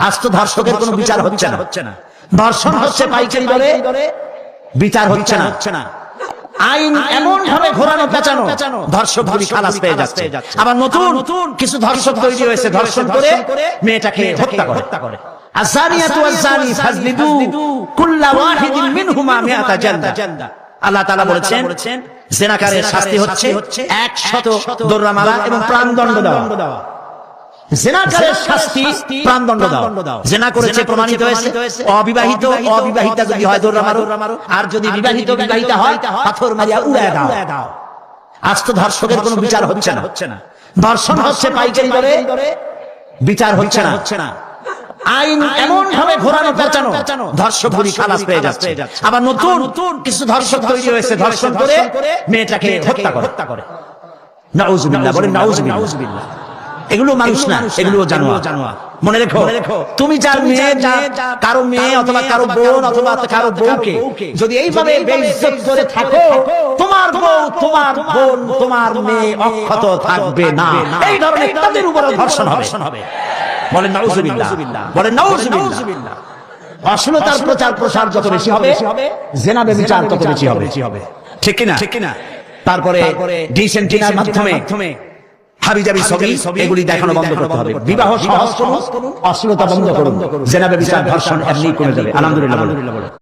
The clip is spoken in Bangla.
আজ তো ধর্ষকের কোনো বিচার হচ্ছে না, ধর্ষণ হচ্ছে পাইকারি দরে, বিচার হচ্ছে না। আইন এমন ভাবে ঘোরানো পেঁচানো, ধর্ষকগুলি খালাস পেয়ে যাচ্ছে। আবার নতুন কিছু ধর্ষক তৈরি হয়েছে, ধর্ষণ করে মেয়েটাকে হত্যা করে। আযানিয়াতু ওয়াযানি ফাজলিদু কুল্লা ওয়াহিদিন মিনহুমা মিআতা জালদা। আল্লাহ তাআলা বলেছেন জিনাকারের শাস্তি হচ্ছে 100 দোররা মারা এবং প্রাণদণ্ড দেওয়া। জিনাকারের শাস্তি প্রাণদণ্ড দাও। জিনা করেছে প্রমাণিত হয়েছে, অবিবাহিতা যদি হয় দোররা মারো, আর যদি বিবাহিতা হয় পাথর মারিয়া উড়ায় দাও। আজ তো ধর্ষকের কোনো বিচার হচ্ছে না, ধর্ষণ হচ্ছে পাইকারি দরে, বিচার হচ্ছে না। আইন এমন ভাবে ঘোরানো পেঁচানো, ধর্ষকগুলি খালাস পেয়ে যাচ্ছে। আবার নতুন কিছু ধর্ষক তৈরি হয়েছে, ধর্ষণ করে মেয়েটাকে হত্যা করে। নাউজুবিল্লাহ, বলেন নাউজুবিল্লাহ। এগুলো মানুষ না, এগুলো জানোয়ার। মনে রেখো, তুমি যার মেয়ে, কারো মেয়ে অথবা কারো বোন অথবা কারো বউকে যদি এইভাবে বেইজ্জত করে থাকো, তোমার বউ, তোমার বোন, তোমার মেয়ে অক্ষত থাকবে না। এই ধরনের তাদের উপর ধর্ষণ হবে। বলেন নাউজুবিল্লাহ, বলেন নাউজুবিল্লাহ। অশ্লীলতার প্রচার প্রসার যত বেশি হবে, জিনা ব্যভিচার তত বেশি হবে। ঠিক কিনা? তারপরে ডিসেন্টিনার মাধ্যমে হাবিজাবি ছবি এগুলি দেখানো বন্ধ করতে হবে। বিবাহ সহজ করুন, অশ্লীলতা বন্ধ করুন, জিনা ব্যভিচার ধর্ষণ এমনি কমে যাবে। আলহামদুলিল্লাহ।